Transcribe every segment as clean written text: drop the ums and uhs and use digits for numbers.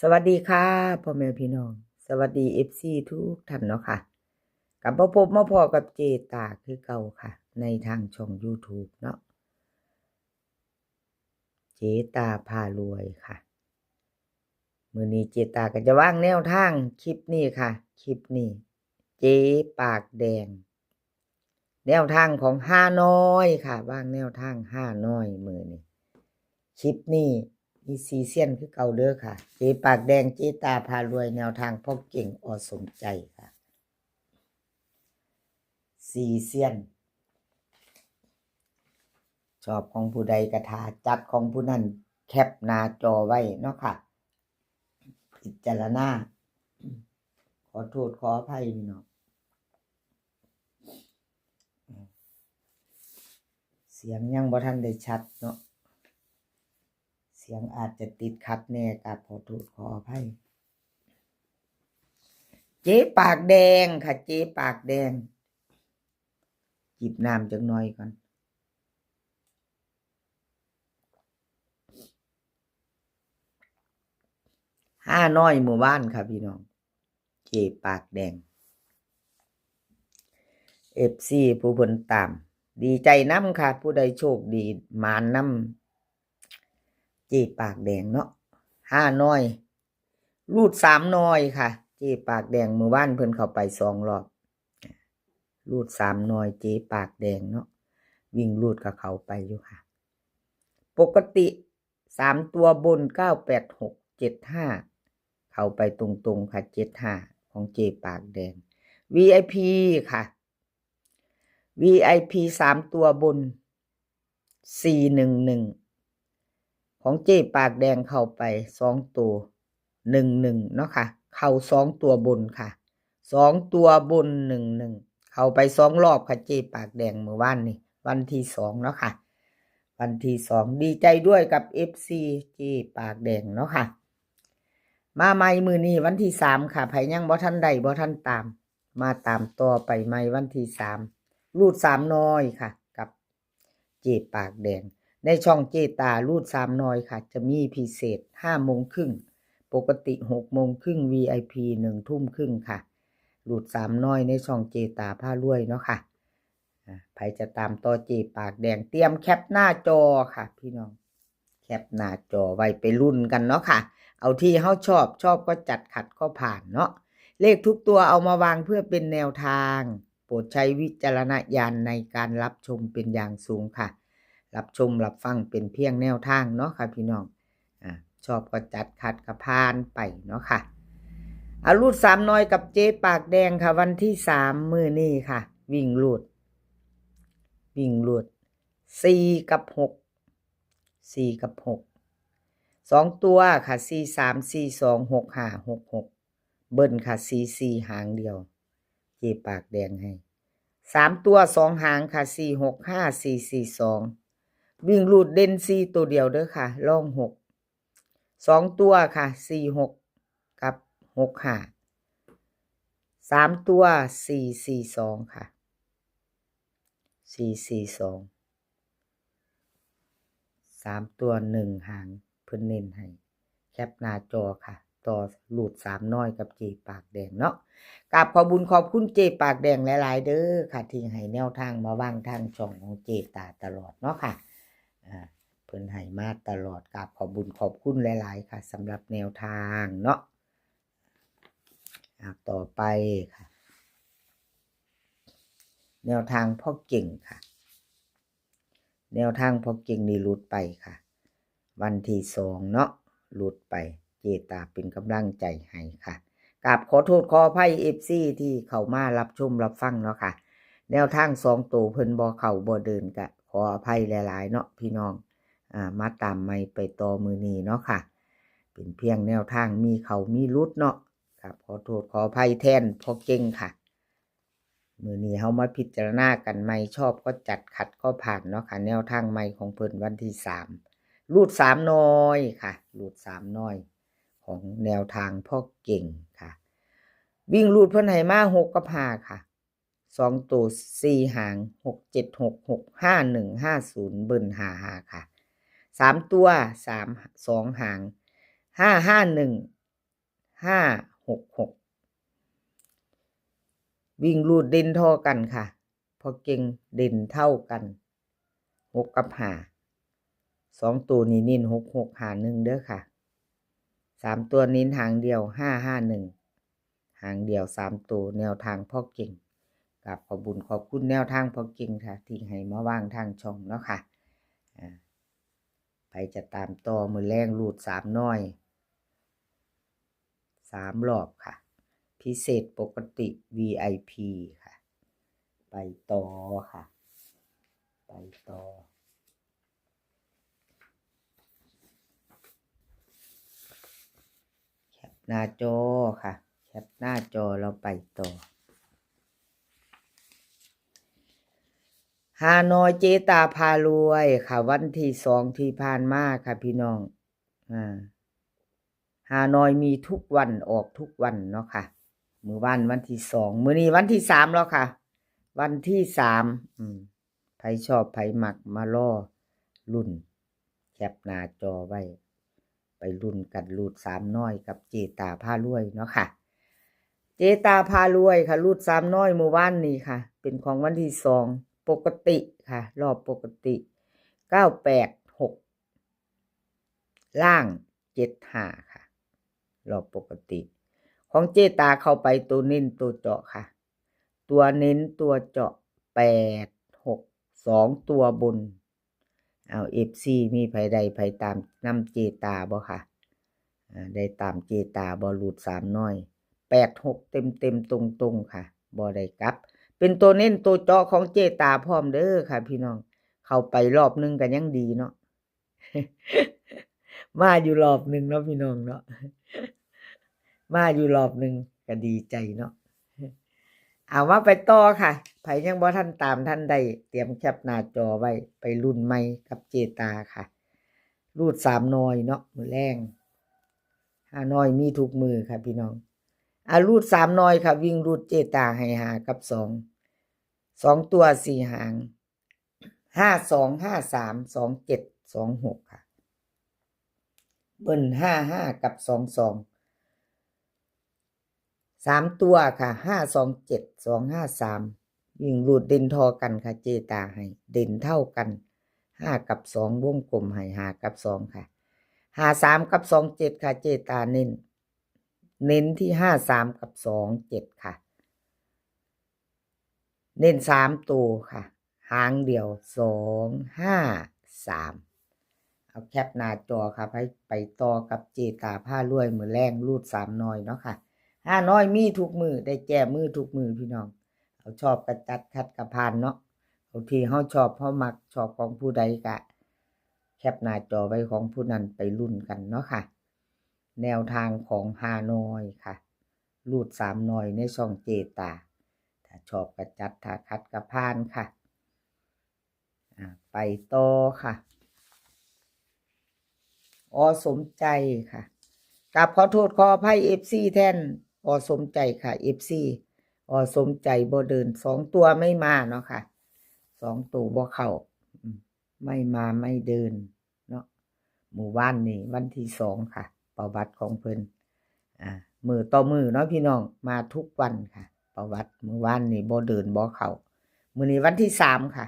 สวัสดีค่ะพ่อแม่พี่น้องสวัสดีFCทุกท่านเนาะค่ะกลับมาพบมาพอกับเจตาคือเก่าค่ะในทางช่อง YouTube เนาะเจตาพารวยค่ะมื้อนี้เจตาก็จะวางแนวทางคลิปนี้ค่ะคลิปนี้เจ๊ปากแดงแนวทางของห้าน้อยค่ะวางแนวทางห้าน้อยมื้อนี้คลิปนี้มีซีเซียนคือเก่าเด้อค่ะเจ๊ปากแดงเจตาพารวยแนวทางพ่อเก่งอสมใจค่ะซีเซียนชอบของผู้ใดกระทาจัดของผู้นั้นแคปหน้าจอไว้เนาะค่ะพิจารณาขอโทษขออภัยพี่น้องเสียงยังบ่ทันได้ชัดเนาะเสียงอาจจะติดขัดแน่กับขอโทษขออภัยเจ๊ปากแดงค่ะเจ๊ปากแดงจิบน้ำจักหน่อยก่อนห้าน้อยหมู่บ้านค่ะพี่น้องเจ๊ปากแดง FC ผู้เพิ่นตามดีใจนำค่ะผู้ใดโชคดีหมานนำเจ๊ปากแดงเนาะห้าน้อยรูด3น้อยค่ะเจ๊ปากแดงมื้อวานเพิ่นเข้าไป2รอบรูด3น้อยเจ๊ปากแดงเนาะวิ่งรูดกับเขาไปอยู่ค่ะปกติ3ตัวบน98675เข้าไปตรงๆค่ะ75ของเจ๊ปากแดง VIP ค่ะ VIP 3ตัวบน411ของเจ๊ปากแดงเข้าไป2ตัว11เนาะค่ะเข้า2ตัวบนค่ะ2ตัวบน11เข้าไป2รอบค่ะเจ๊ปากแดงเมื่อวานนี้วันที่2เนาะค่ะวันที่2ดีใจด้วยกับ FC เจ๊ปากแดงเนาะค่ะมาใหม่มื้อนี้วันที่3ค่ะไผยังบ่ทันได้บ่ทันตามมาตามต่อไปใหม่วันที่3รูด3น้อยค่ะกับเจ๊ปากแดงในช่องเจตารูด3น้อยค่ะจะมีพิเศษ5:30ปกติ6:30 VIP 1:30ค่ะรูด3น้อยในช่องเจตาพารวยเนาะค่ะใครจะตามต่อเจปากแดงเตรียมแคปหน้าจอค่ะพี่น้องแคปหน้าจอไว้ไปลุ้นกันเนาะค่ะเอาที่เฮาชอบก็จัดขัดก็ผ่านเนาะเลขทุกตัวเอามาวางเพื่อเป็นแนวทางโปรดใช้วิจารณญาณในการรับชมเป็นอย่างสูงค่ะรับชมรับฟังเป็นเพียงแนวทางเนาะค่ะพี่น้องชอบก็จัดขัดก็ผ่านไปเนาะค่ะเอารูด3น้อยกับเจ๊ปากแดงค่ะวันที่3มื้อนี้ค่ะวิ่งรูด4กับ62ตัวค่ะ4 3 4 2 6 5 6 6เบิ้ลค่ะ4หางเดียวเจ๊ปากแดงให้3ตัว2หางค่ะ4 6 5 4 4 2วิ่งรูดเด่น4ตัวเดียวเด้อค่ะล่อง6 2ตัวค่ะ4 6กับ6 5 3ตัว4 4 2ค่ะ4 4 2 3ตัว1หางเพิ่นเน้นให้แคปหน้าจอค่ะต่อรูด3น้อยกับเจปากแดงเนาะกราบขอบุญขอบคุณเจปากแดงหลายๆเด้อค่ะที่ให้แนวทางมาวางทางช่องของเจตาตลอดเนาะค่ะเพิ่นให้มาตลอดกราบขอบุญขอบคุณหลายๆค่ะสำหรับแนวทางเนาะต่อไปค่ะแนวทางพ่อเก่งค่ะแนวทางพ่อเก่งนี่หลุดไปค่ะวันที่2เนาะหลุดไปเจตาเป็นกำลังใจให้ค่ะกราบขอโทษขออภัย FC ที่เข้ามารับชมรับฟังเนาะค่ะแนวทาง2ตัวเพิ่นบ่เข้าบ่เดินก็ขออภัยหลายๆเนาะพี่น้องมาตามไม่ไปต่อมื้อนี้เนาะค่ะเป็นเพียงแนวทางมีเข้ามีหลุดเนาะครับขอโทษขออภัยแทนพ่อเก่งค่ะมื้อนี้เฮามาพิจารณากันใหม่ชอบก็จัดขัดก็ผ่านเนาะค่ะแนวทางใหม่ของเพิ่นวันที่3รูด3น้อยค่ะรูด3น้อยของแนวทางพ่อเก่งค่ะวิ่งรูดเพิ่นให้มา6กับ5ค่ะ2ตัว4หาง6 7 6 6 5 1 5 0เบิ้ล55ค่ะ3ตัว3 2หาง5 5 1 5 6 6วิ่งรูดเด่นเท่ากันค่ะพอเก่งเด่นเท่ากัน6กับ5 2ตัวนี้นิ้น6 6 5 1เด้อค่ะ3ตัวนิ้นหางเดียว5 5 1หางเดียว3ตัวแนวทางพ่อเก่งกับขอบคุญขอบคุณแนวทางพ่อเก่งค่ะที่ให้มาว่างทางช่องเนาะค่ะไปจะตามต่อมือแรงรูด3น้อย3รอบค่ะพิเศษปกติ VIP ค่ะไปต่อค่ะไปต่อแคปหน้าจอค่ะแคปหน้าจอเราไปต่อฮานอยเจตาพารวยค่ะวันที่2ที่ผ่านมาค่ะพี่น้องฮานอยมีทุกวันออกทุกวันเนาะค่ะมื้อวันที่2มื้อนี้วันที่3แล้วค่ะวันที่3ไผชอบไผมักมาล่อรุ่นแคปหน้าจอไว้ไปรุ่นกันรูด3น้อยกับเจตาพารวยเนาะค่ะเจตาพารวยค่ะรูด3น้อยมื้อวานนี้ค่ะเป็นของวันที่2ปกติค่ะรอบปกติ986ล่าง75ค่ะรอบปกติของเจตาเข้าไปตัวเน้นตัวเจาะค่ะตัวเน้นตัวเจาะ8 6 2ตัวบนเอา FC มีไผใดไผตามนำเจตาบ่ค่ะได้ตามเจตาบ่รูด3น้อย8 6เต็มๆตรงๆค่ะบ่ได้กลับเป็นตัวเน้นตัวเจาะของเจตาพร้อมเด้อค่ะพี่น้องเข้าไปรอบนึงก็ยังดีเนาะ มาอยู่รอบนึงเนาะพี่น้องเนาะมาอยู่รอบนึงก็ดีใจเนาะเอามาไปต่อค่ะไผยังบ่ทันตามท่านใดเตรียมแคปหน้าจอไว้ไปรุ่นใหม่กับเจตาค่ะรูด3น้อยเนาะมื้อแรง5น้อยมีทุกมือค่ะพี่น้องรูด3น้อยค่ะวิ่งรูดเจตาให้5กับ2ตัว4หาง5 2 5 3 2 7 2 6ค่ะเบิ้ล55กับ22 3ตัวค่ะ5 2 7 2 5 3วิ่งรูดเด่นทอกันค่ะเจตาให้เด่นเท่ากัน5กับ2วงกลมให้5กับ2ค่ะ53กับ27ค่ะเจตาเน้นที่53กับ27ค่ะเน้น3ตัวค่ะหางเดียว2 5 3เอาแคปหน้าจอค่ะไปต่อกับเจตาผ้ารวยมือแรงรูด3น้อยเนาะค่ะ5น้อยมีทุกมือได้แก้มือทุกมือพี่น้องเอาชอบกระจัดคัดกระพานเนาะบางทีเฮาชอบเฮามักชอบของผู้ใดกะแคปหน้าจอไว้ของผู้นั้นไปรุ่นกันเนาะค่ะแนวทางของฮานอยค่ะรูด3น้อยในช่องเจตาถ้าชอบกระจัดถ้าคัดกระพานค่ะไปต่อค่ะสมใจค่ะกับขอโทษขออภัย FC แทนสมใจค่ะ FC สมใจบ่เดิน2ตัวไม่มาเนาะค่ะ2ตัวบ่เข้าไม่มาไม่เดินเนาะหมู่บ้านนี่วันที่2ค่ะประวัติของเพิ่นมือต่อมือเนาะพี่น้องมาทุกวันค่ะประวัติมื้อวานนี่บ่เดินบ่เข้ามื้อนี้วันที่3ค่ะ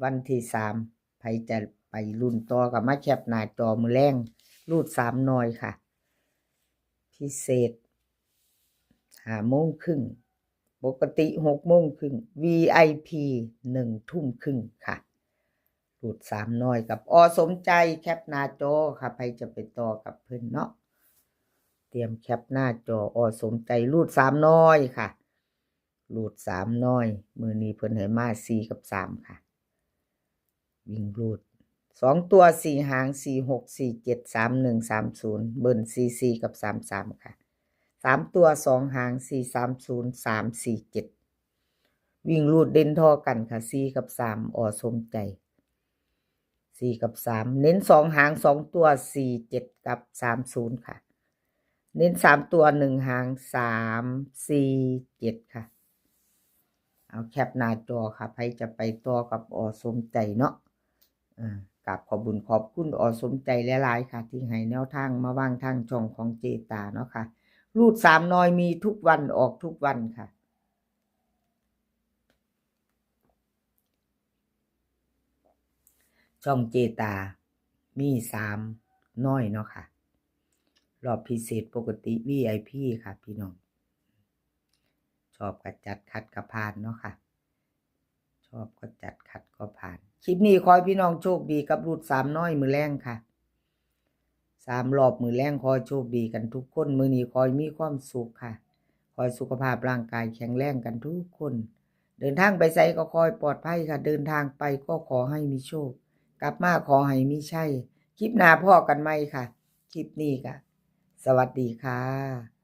วันที่3ไผจะไปรุ่นต่อกับมาแคปหน้าจอมื้อแรงรูด3น้อยค่ะพิเศษ5 โมงครึ่งปกติ6 โมงครึ่ง VIP 1 ทุ่มครึ่งค่ะรูด3น้อยกับสมใจแคปหน้าจอค่ะใครจะไปต่อกับเพิ่นเนาะเตรียมแคปหน้าจอสมใจรูด3น้อยค่ะรูด3น้อยมื้อนี้เพิ่นให้มา4กับ3ค่ะวิ่งรูด2ตัว4หาง4 6 4 7 3 1 3 0เบิ้ล44กับ33ค่ะ3ตัว2หาง4 3 0 3 4 7วิ่งรูดเด่นทอกันค่ะ4กับ3สมใจ4กับ3เน้น2หาง2ตัว4 7กับ30ค่ะเน้น3ตัว1หาง3 4 7ค่ะเอาแคปหน้าจอค่ะใครจะไปต่อกับสมใจเนาะกับขอบคุญขอบคุณสมใจหลายๆค่ะที่ให้แนวทางมาวางทางช่องของเจตาเนาะค่ะ รูด3น้อยมีทุกวันออกทุกวันค่ะช่องเจตามี3น้อยเนาะค่ะรอบพิเศษปกติ VIP ค่ะพี่น้องชอบก็จัดขัดก็ผ่านเนาะค่ะชอบก็จัดขัดก็ผ่านคลิปนี้ขอให้พี่น้องโชคดีกับรูด3น้อยมือแรงค่ะ3รอบมือแรงขอโชคดีกันทุกคนมื้อนี้ขอให้มีความสุขค่ะขอให้สุขภาพร่างกายแข็งแรงกันทุกคนเดินทางไปไสก็ขอให้ปลอดภัยค่ะเดินทางไปก็ขอให้มีโชคกลับมาขอให้มีชัยคลิปหน้าพ้อกันใหม่ค่ะคลิปนี้ค่ะสวัสดีค่ะ